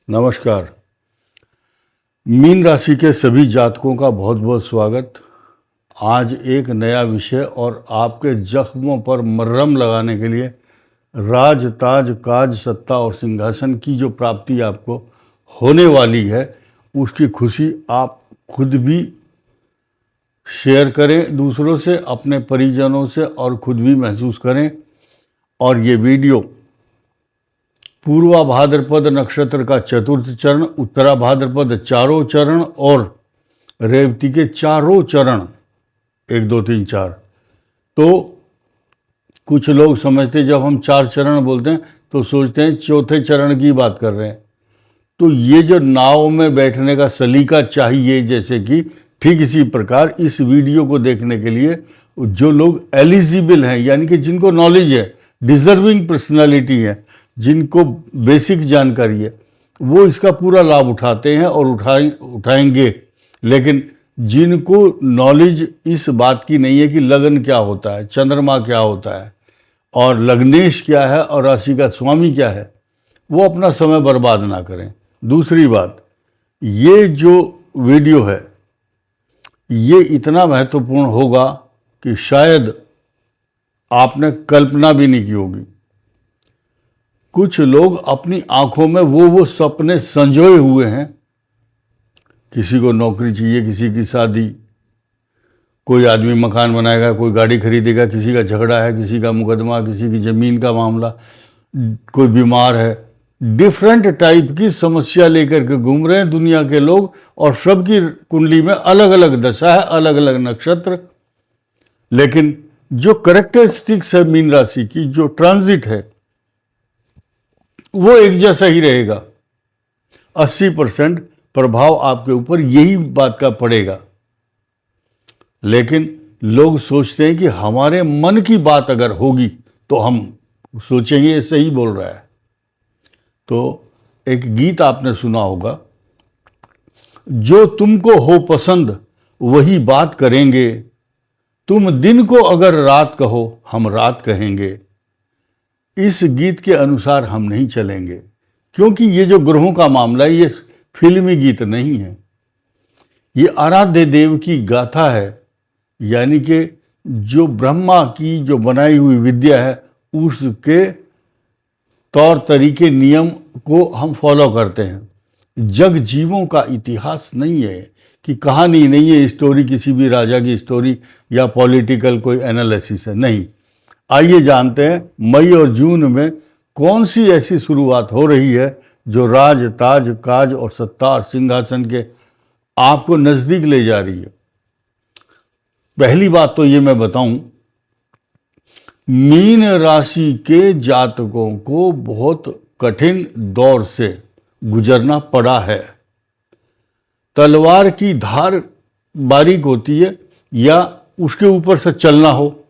नमस्कार। मीन राशि के सभी जातकों का बहुत बहुत स्वागत। आज एक नया विषय और आपके जख्मों पर मरहम लगाने के लिए राज, ताज, काज, सत्ता और सिंहासन की जो प्राप्ति आपको होने वाली है, उसकी खुशी आप खुद भी शेयर करें दूसरों से, अपने परिजनों से, और खुद भी महसूस करें। और ये वीडियो पूर्वा भाद्रपद नक्षत्र का चतुर्थ चरण, उत्तरा भाद्रपद चारों चरण और रेवती के चारों चरण 1, 2, 3, 4। तो कुछ लोग समझते, जब हम 4 चरण बोलते हैं तो सोचते हैं चौथे चरण की बात कर रहे हैं। तो ये जो नाव में बैठने का सलीका चाहिए, जैसे कि ठीक इसी प्रकार इस वीडियो को देखने के लिए जो लोग एलिजिबल हैं, यानी कि जिनको नॉलेज है, डिजर्विंग पर्सनालिटी है, जिनको बेसिक जानकारी है, वो इसका पूरा लाभ उठाते हैं और उठाएंगे। लेकिन जिनको नॉलेज इस बात की नहीं है कि लगन क्या होता है, चंद्रमा क्या होता है, और लग्नेश क्या है, और राशि का स्वामी क्या है, वो अपना समय बर्बाद ना करें। दूसरी बात, ये जो वीडियो है ये इतना महत्वपूर्ण होगा कि शायद आपने कल्पना भी नहीं की होगी। कुछ लोग अपनी आंखों में वो सपने संजोए हुए हैं। किसी को नौकरी चाहिए, किसी की शादी, कोई आदमी मकान बनाएगा, कोई गाड़ी खरीदेगा, किसी का झगड़ा है, किसी का मुकदमा, किसी की ज़मीन का मामला, कोई बीमार है। डिफरेंट टाइप की समस्या लेकर के घूम रहे हैं दुनिया के लोग, और सबकी कुंडली में अलग अलग दशा है, अलग अलग नक्षत्र। लेकिन जो करेक्टरिस्टिक्स है मीन राशि की, जो ट्रांजिट है, वो एक जैसा ही रहेगा। 80% प्रभाव आपके ऊपर यही बात का पड़ेगा। लेकिन लोग सोचते हैं कि हमारे मन की बात अगर होगी तो हम सोचेंगे ये सही बोल रहा है। तो एक गीत आपने सुना होगा, जो तुमको हो पसंद वही बात करेंगे, तुम दिन को अगर रात कहो हम रात कहेंगे। इस गीत के अनुसार हम नहीं चलेंगे, क्योंकि ये जो ग्रहों का मामला है ये फिल्मी गीत नहीं है, ये आराध्य देव की गाथा है। यानी कि जो ब्रह्मा की जो बनाई हुई विद्या है, उसके तौर तरीके, नियम को हम फॉलो करते हैं। जग जीवों का इतिहास नहीं है, कि कहानी नहीं है, स्टोरी किसी भी राजा की स्टोरी या पॉलिटिकल कोई एनालिसिस है, नहीं। आइए जानते हैं मई और जून में कौन सी ऐसी शुरुआत हो रही है जो राज, ताज, काज और सत्ता और सिंहासन के आपको नजदीक ले जा रही है। पहली बात तो ये मैं बताऊं, मीन राशि के जातकों को बहुत कठिन दौर से गुजरना पड़ा है। तलवार की धार बारीक होती है, या उसके ऊपर से चलना हो,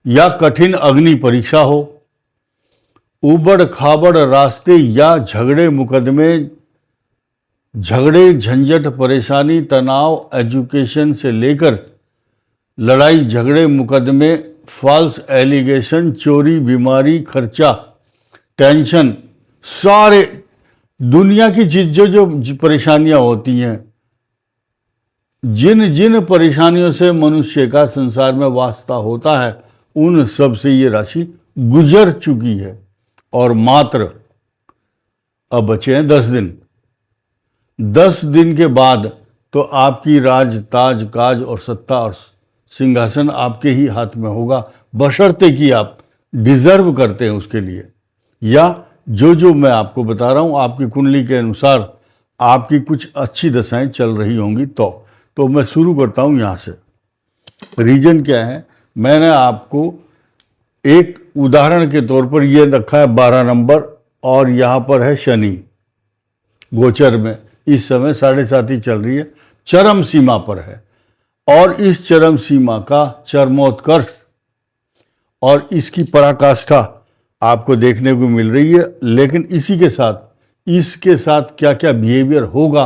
या कठिन अग्नि परीक्षा हो, उबड़ खाबड़ रास्ते, या झगड़े मुकदमे, झगड़े झंझट, परेशानी, तनाव, एजुकेशन से लेकर लड़ाई झगड़े मुकदमे, फॉल्स एलिगेशन, चोरी, बीमारी, खर्चा, टेंशन, सारे दुनिया की जो परेशानियां होती हैं, जिन जिन परेशानियों से मनुष्य का संसार में वास्ता होता है, उन सब से ये राशि गुजर चुकी है। और मात्र अब बचे हैं 10 दिन। 10 दिन के बाद तो आपकी राज, ताज, काज और सत्ता और सिंहासन आपके ही हाथ में होगा, बशर्ते कि आप डिजर्व करते हैं उसके लिए, या जो मैं आपको बता रहा हूं आपकी कुंडली के अनुसार आपकी कुछ अच्छी दशाएं चल रही होंगी। तो मैं शुरू करता हूं यहां से। रीजन क्या है, मैंने आपको एक उदाहरण के तौर पर ये रखा है 12 नंबर, और यहाँ पर है शनि गोचर में, इस समय 7.5 ही चल रही है, चरम सीमा पर है। और इस चरम सीमा का चरमोत्कर्ष और इसकी पराकाष्ठा आपको देखने को मिल रही है। लेकिन इसके साथ क्या क्या बिहेवियर होगा,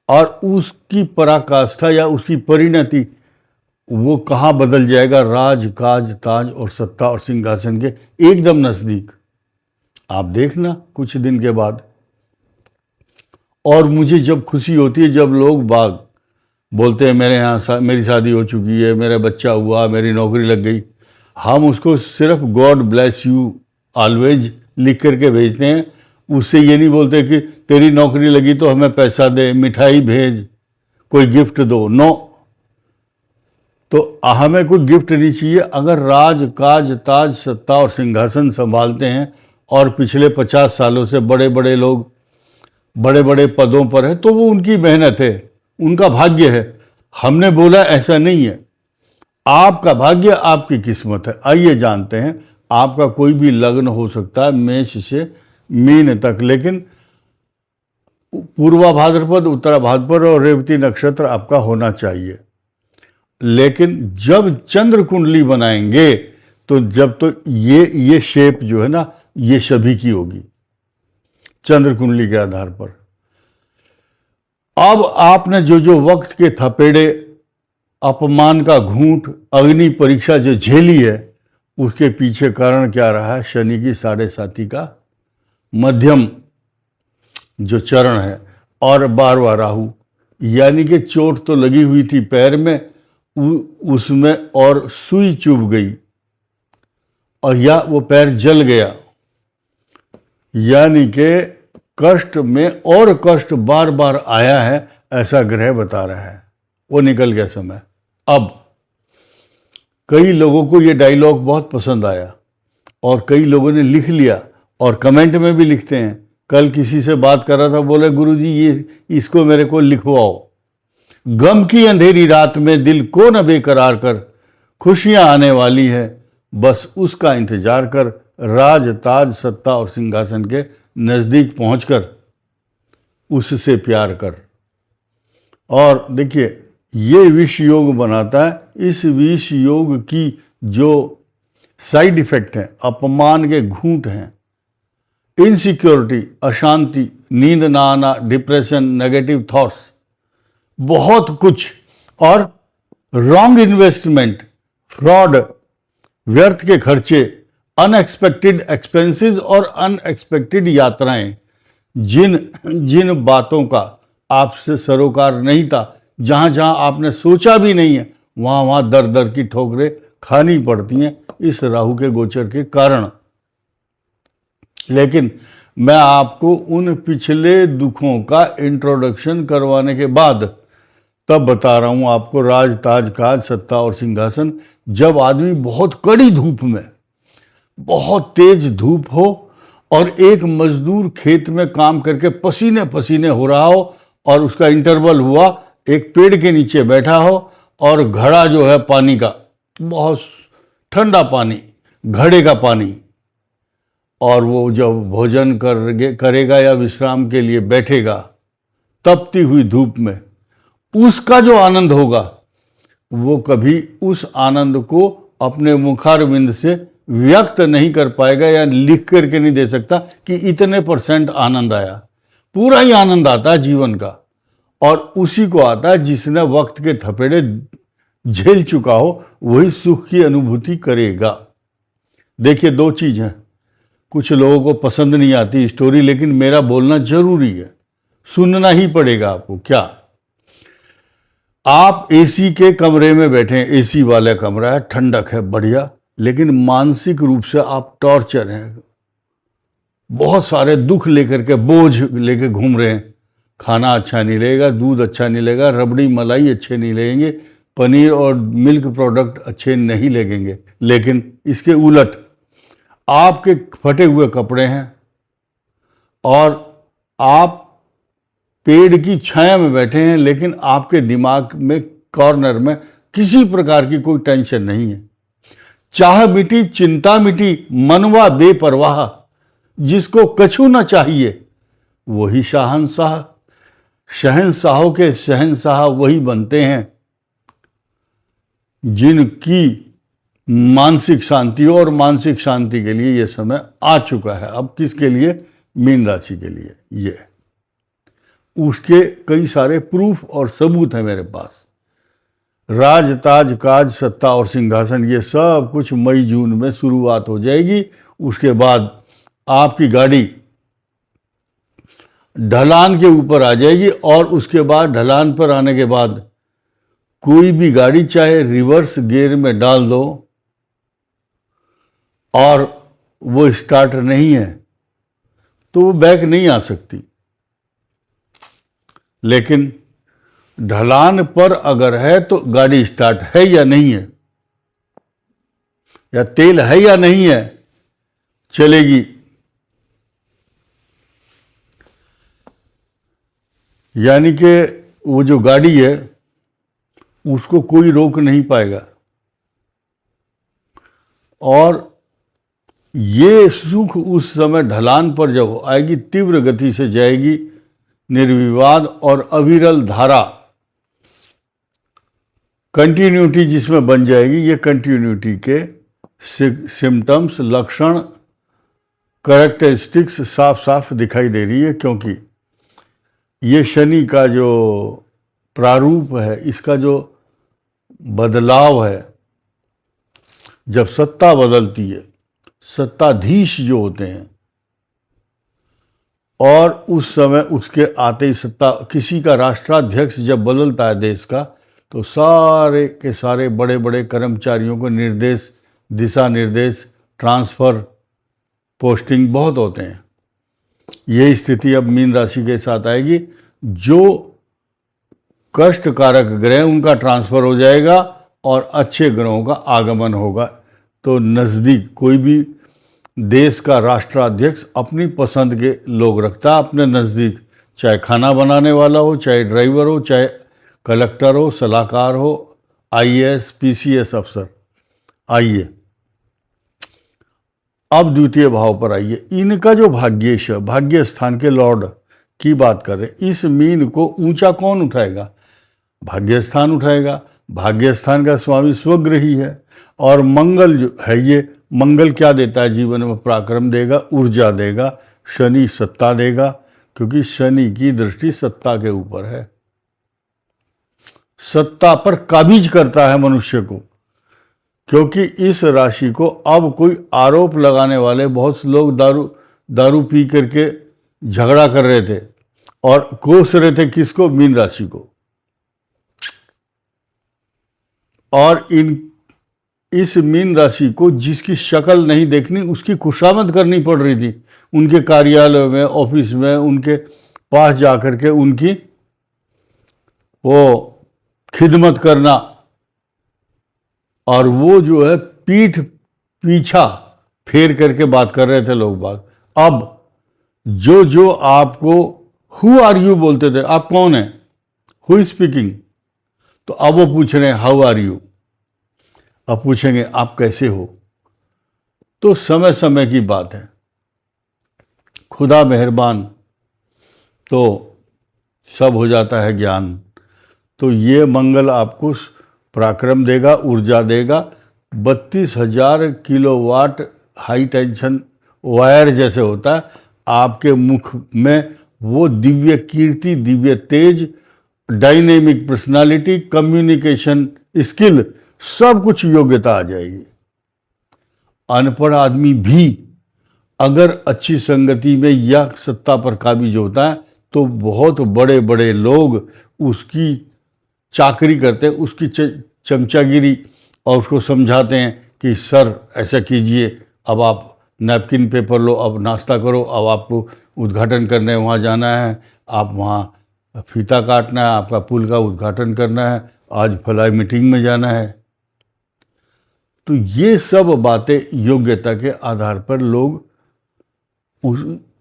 और उसकी पराकाष्ठा या उसकी परिणति वो कहाँ बदल जाएगा, राज, काज, ताज और सत्ता और सिंहासन के एकदम नज़दीक, आप देखना कुछ दिन के बाद। और मुझे जब खुशी होती है जब लोग बाग बोलते हैं मेरे यहाँ मेरी शादी हो चुकी है, मेरा बच्चा हुआ, मेरी नौकरी लग गई, हम उसको सिर्फ गॉड ब्लेस यू ऑलवेज लिख करके भेजते हैं। उससे ये नहीं बोलते कि तेरी नौकरी लगी तो हमें पैसा दे, मिठाई भेज, कोई गिफ्ट दो। नो, तो हमें कोई गिफ्ट नहीं चाहिए। अगर राज काज ताज सत्ता और सिंहासन संभालते हैं और पिछले 50 सालों से बड़े बड़े लोग बड़े बड़े पदों पर है तो वो उनकी मेहनत है, उनका भाग्य है। हमने बोला ऐसा नहीं है। आपका भाग्य, आपकी किस्मत है। आइए जानते हैं। आपका कोई भी लग्न हो सकता है मेष से मीन तक, लेकिन पूर्वा भाद्रपद, उत्तरा भाद्रपद और रेवती नक्षत्र आपका होना चाहिए। लेकिन जब चंद्र कुंडली बनाएंगे तो जब तो ये शेप जो है ना, ये सभी की होगी चंद्र कुंडली के आधार पर। अब आपने जो जो वक्त के थपेड़े, अपमान का घूंट, अग्नि परीक्षा जो झेली है, उसके पीछे कारण क्या रहा है? शनि की 7.5 का मध्यम जो चरण है और 12वां राहु, यानी कि चोट तो लगी हुई थी पैर में, उसमें और सुई चुभ गई और या वो पैर जल गया, यानी कि कष्ट में और कष्ट बार बार आया है, ऐसा ग्रह बता रहा है। वो निकल गया समय। अब कई लोगों को ये डायलॉग बहुत पसंद आया और कई लोगों ने लिख लिया और कमेंट में भी लिखते हैं। कल किसी से बात कर रहा था, बोले गुरुजी ये इसको मेरे को लिखवाओ। गम की अंधेरी रात में दिल को न बेकरार कर, खुशियां आने वाली है, बस उसका इंतजार कर। राज ताज सत्ता और सिंहासन के नजदीक पहुंचकर उससे प्यार कर। और देखिए, ये विष योग बनाता है। इस विष योग की जो साइड इफेक्ट है, अपमान के घूंट हैं, इनसिक्योरिटी, अशांति, नींद ना आना, डिप्रेशन, नेगेटिव थॉट्स, बहुत कुछ, और रॉन्ग इन्वेस्टमेंट, फ्रॉड, व्यर्थ के खर्चे, अनएक्सपेक्टेड एक्सपेंसेस और अनएक्सपेक्टेड यात्राएं, जिन बातों का आपसे सरोकार नहीं था, जहां जहां आपने सोचा भी नहीं है, वहां वहां दर दर की ठोकरें खानी पड़ती हैं इस राहु के गोचर के कारण। लेकिन मैं आपको उन पिछले दुखों का इंट्रोडक्शन करवाने के बाद तब बता रहा हूं आपको राज ताज काज सत्ता और सिंहासन। जब आदमी बहुत कड़ी धूप में, बहुत तेज धूप हो और एक मजदूर खेत में काम करके पसीने पसीने हो रहा हो और उसका इंटरवल हुआ, एक पेड़ के नीचे बैठा हो और घड़ा जो है पानी का, बहुत ठंडा पानी, घड़े का पानी, और वो जब भोजन करेगा या विश्राम के लिए बैठेगा तपती हुई धूप में, उसका जो आनंद होगा वो कभी उस आनंद को अपने मुखारविंद से व्यक्त नहीं कर पाएगा या लिख करके नहीं दे सकता कि इतने % आनंद आया। पूरा ही आनंद आता है जीवन का, और उसी को आता है जिसने वक्त के थपेड़े झेल चुका हो, वही सुख की अनुभूति करेगा। देखिए, 2 चीज हैं। कुछ लोगों को पसंद नहीं आती स्टोरी, लेकिन मेरा बोलना जरूरी है, सुनना ही पड़ेगा आपको। क्या आप एसी के कमरे में बैठे हैं, एसी वाला कमरा है, ठंडक है, बढ़िया, लेकिन मानसिक रूप से आप टॉर्चर हैं, बहुत सारे दुख लेकर के, बोझ लेकर घूम रहे हैं। खाना अच्छा नहीं लगेगा, दूध अच्छा नहीं लगेगा, रबड़ी मलाई अच्छे नहीं लगेंगे, पनीर और मिल्क प्रोडक्ट अच्छे नहीं लगेंगे। लेकिन इसके उलट आपके फटे हुए कपड़े हैं और आप पेड़ की छाया में बैठे हैं, लेकिन आपके दिमाग में कॉर्नर में किसी प्रकार की कोई टेंशन नहीं है। चाह मिटी, चिंता मिटी, मनवा बेपरवाह, जिसको कछु न चाहिए वही शहंशाह। शहंशाहों के शहंशाह वही बनते हैं जिनकी मानसिक शांति हो, और मानसिक शांति के लिए यह समय आ चुका है। अब किसके लिए? मीन राशि के लिए। ये उसके कई सारे प्रूफ और सबूत हैं मेरे पास। राज ताज काज सत्ता और सिंहासन, ये सब कुछ मई जून में शुरुआत हो जाएगी। उसके बाद आपकी गाड़ी ढलान के ऊपर आ जाएगी और उसके बाद ढलान पर आने के बाद कोई भी गाड़ी चाहे रिवर्स गियर में डाल दो और वो स्टार्ट नहीं है तो वो बैक नहीं आ सकती। लेकिन ढलान पर अगर है तो गाड़ी स्टार्ट है या नहीं है, या तेल है या नहीं है, चलेगी। यानी कि वो जो गाड़ी है उसको कोई रोक नहीं पाएगा। और ये सुख उस समय ढलान पर जब आएगी, तीव्र गति से जाएगी, निर्विवाद और अविरल धारा, कंटिन्यूटी जिसमें बन जाएगी। ये कंटिन्यूटी के सिम्टम्स, लक्षण, कैरेक्टरिस्टिक्स साफ साफ दिखाई दे रही है, क्योंकि ये शनि का जो प्रारूप है, इसका जो बदलाव है, जब सत्ता बदलती है, सत्ताधीश जो होते हैं, और उस समय उसके आते ही सत्ता, किसी का राष्ट्राध्यक्ष जब बदलता है देश का, तो सारे के सारे बड़े बड़े कर्मचारियों को निर्देश, दिशा निर्देश, ट्रांसफ़र, पोस्टिंग बहुत होते हैं। ये स्थिति अब मीन राशि के साथ आएगी। जो कष्ट कारक ग्रह उनका ट्रांसफ़र हो जाएगा और अच्छे ग्रहों का आगमन होगा। तो नज़दीक कोई भी देश का राष्ट्राध्यक्ष अपनी पसंद के लोग रखता है अपने नज़दीक, चाहे खाना बनाने वाला हो, चाहे ड्राइवर हो, चाहे कलेक्टर हो, सलाहकार हो, आईएएस, पीसीएस अफसर। आइए अब द्वितीय भाव पर आइए। इनका जो भाग्येश, भाग्य स्थान के लॉर्ड की बात कर रहे हैं। इस मीन को ऊंचा कौन उठाएगा? भाग्य स्थान उठाएगा। भाग्य स्थान का स्वामी स्वग्रही है। और मंगल जो है, ये मंगल क्या देता है? जीवन में पराक्रम देगा, ऊर्जा देगा। शनि सत्ता देगा, क्योंकि शनि की दृष्टि सत्ता के ऊपर है। सत्ता पर काबिज करता है मनुष्य को, क्योंकि इस राशि को अब कोई आरोप लगाने वाले बहुत से लोग दारू पी करके झगड़ा कर रहे थे और कोस रहे थे किसको? मीन राशि को। और इस मीन राशि को जिसकी शक्ल नहीं देखनी, उसकी खुशामद करनी पड़ रही थी। उनके कार्यालय में, ऑफिस में, उनके पास जाकर के उनकी वो खिदमत करना, और वो जो है पीठ पीछा फेर करके बात कर रहे थे लोग बाग। अब जो आपको हु आर यू बोलते थे, आप कौन हैं, हु इज स्पीकिंग, तो अब वो पूछ रहे हैं हाउ आर यू। अब पूछेंगे आप कैसे हो। तो समय समय की बात है, खुदा मेहरबान तो सब हो जाता है ज्ञान। तो ये मंगल आपको पराक्रम देगा, ऊर्जा देगा। 32,000 किलोवाट हाई टेंशन वायर जैसे होता है, आपके मुख में वो दिव्य कीर्ति, दिव्य तेज, डायनेमिक पर्सनालिटी, कम्युनिकेशन स्किल, सब कुछ योग्यता आ जाएगी। अनपढ़ आदमी भी अगर अच्छी संगति में या सत्ता पर काबिज होता है तो बहुत बड़े बड़े लोग उसकी चाकरी करते हैं, उसकी चमचागिरी, और उसको समझाते हैं कि सर ऐसा कीजिए, अब आप नैपकिन पेपर लो, अब नाश्ता करो, अब आपको उद्घाटन करने वहाँ जाना है, आप वहाँ फीता काटना है, आपका पुल का उद्घाटन करना है, आज फलाई मीटिंग में जाना है। तो ये सब बातें योग्यता के आधार पर लोग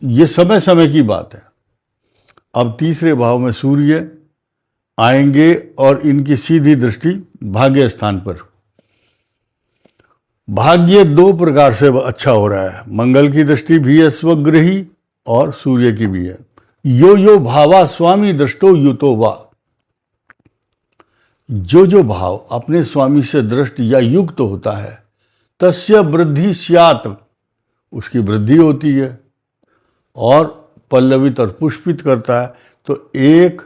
ये समय समय की बात है। अब तीसरे भाव में सूर्य आएंगे और इनकी सीधी दृष्टि भाग्य स्थान पर। भाग्य दो प्रकार से अच्छा हो रहा है, मंगल की दृष्टि भी है स्वग्रही और सूर्य की भी है। यो भावा स्वामी दृष्टो युतो वा। जो भाव अपने स्वामी से दृष्ट या युक्त होता है, तस्य वृद्धि स्यात्, उसकी वृद्धि होती है और पल्लवित और पुष्पित करता है। तो एक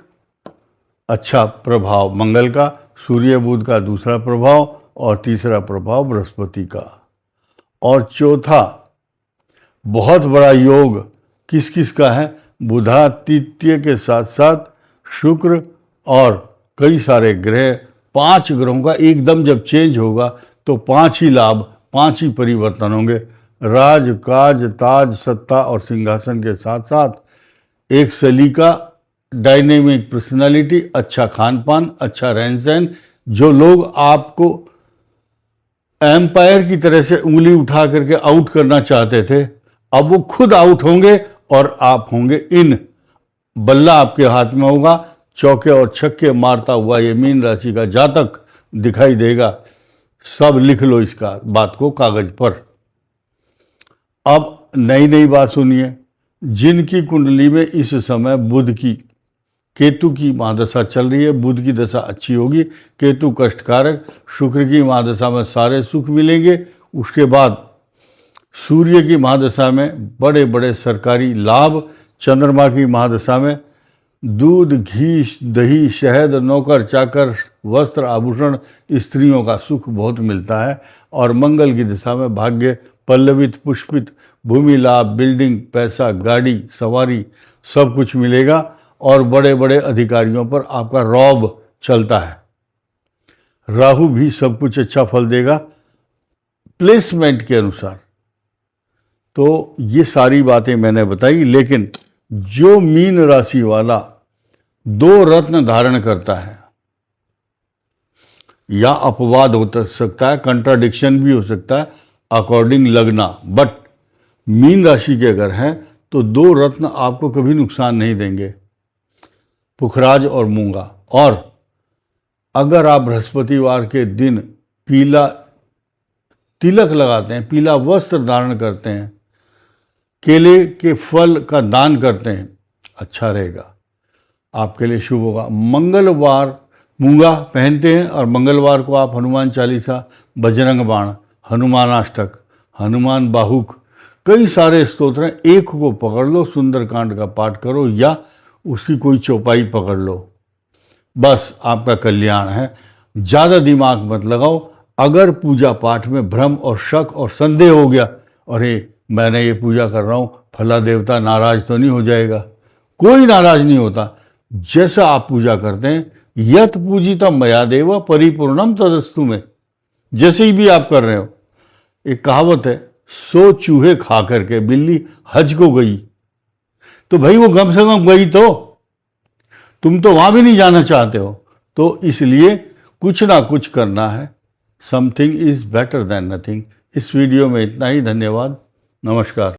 अच्छा प्रभाव मंगल का, सूर्य बुध का दूसरा प्रभाव, और तीसरा प्रभाव बृहस्पति का, और चौथा बहुत बड़ा योग किस किस का है? बुधादित्य के साथ साथ शुक्र और कई सारे ग्रह, 5 ग्रहों का एकदम जब चेंज होगा तो 5 ही लाभ, 5 ही परिवर्तन होंगे। राज, काज, ताज, सत्ता और सिंहासन के साथ साथ एक सलीका, डायनेमिक पर्सनालिटी, अच्छा खान पान, अच्छा रहन सहन। जो लोग आपको एम्पायर की तरह से उंगली उठा करके आउट करना चाहते थे, अब वो खुद आउट होंगे और आप होंगे इन। बल्ला आपके हाथ में होगा, चौके और छक्के मारता हुआ ये मीन राशि का जातक दिखाई देगा। सब लिख लो इसका बात को कागज पर। अब नई बात सुनिए। जिनकी कुंडली में इस समय बुध की, केतु की महादशा चल रही है, बुध की दशा अच्छी होगी, केतु कष्टकारक, शुक्र की महादशा में सारे सुख मिलेंगे। उसके बाद सूर्य की महादशा में बड़े बड़े सरकारी लाभ, चंद्रमा की महादशा में दूध, घी, दही, शहद, नौकर चाकर, वस्त्र, आभूषण, स्त्रियों का सुख बहुत मिलता है। और मंगल की दिशा में भाग्य पल्लवित, पुष्पित, भूमि लाभ, बिल्डिंग, पैसा, गाड़ी, सवारी सब कुछ मिलेगा। और बड़े बड़े अधिकारियों पर आपका रौब चलता है। राहु भी सब कुछ अच्छा फल देगा प्लेसमेंट के अनुसार। तो ये सारी बातें मैंने बताई, लेकिन जो मीन राशि वाला 2 रत्न धारण करता है, या अपवाद हो सकता है, कंट्राडिक्शन भी हो सकता है अकॉर्डिंग लगना, बट मीन राशि के अगर हैं तो 2 रत्न आपको कभी नुकसान नहीं देंगे, पुखराज और मूंगा। और अगर आप बृहस्पतिवार के दिन पीला तिलक लगाते हैं, पीला वस्त्र धारण करते हैं, केले के फल का दान करते हैं, अच्छा रहेगा, आपके लिए शुभ होगा। मंगलवार मूंगा पहनते हैं और मंगलवार को आप हनुमान चालीसा, बजरंग बाण, हनुमानाष्टक, हनुमान बाहुक, कई सारे स्तोत्र हैं, एक को पकड़ लो, सुंदरकांड का पाठ करो या उसकी कोई चौपाई पकड़ लो, बस आपका कल्याण है। ज़्यादा दिमाग मत लगाओ। अगर पूजा पाठ में भ्रम और शक और संदेह हो गया, अरे मैंने ये पूजा कर रहा हूँ, फला देवता नाराज तो नहीं हो जाएगा, कोई नाराज नहीं होता। जैसा आप पूजा करते हैं, यत पूजितम मया देव परिपूर्णम तदस्तु में, जैसे ही भी आप कर रहे हो। एक कहावत है, 100 चूहे खा करके बिल्ली हज को गई, तो भाई वो कम से कम गई, तो तुम तो वहां भी नहीं जाना चाहते हो। तो इसलिए कुछ ना कुछ करना है। Something is better than nothing. इस वीडियो में इतना ही। धन्यवाद, नमस्कार।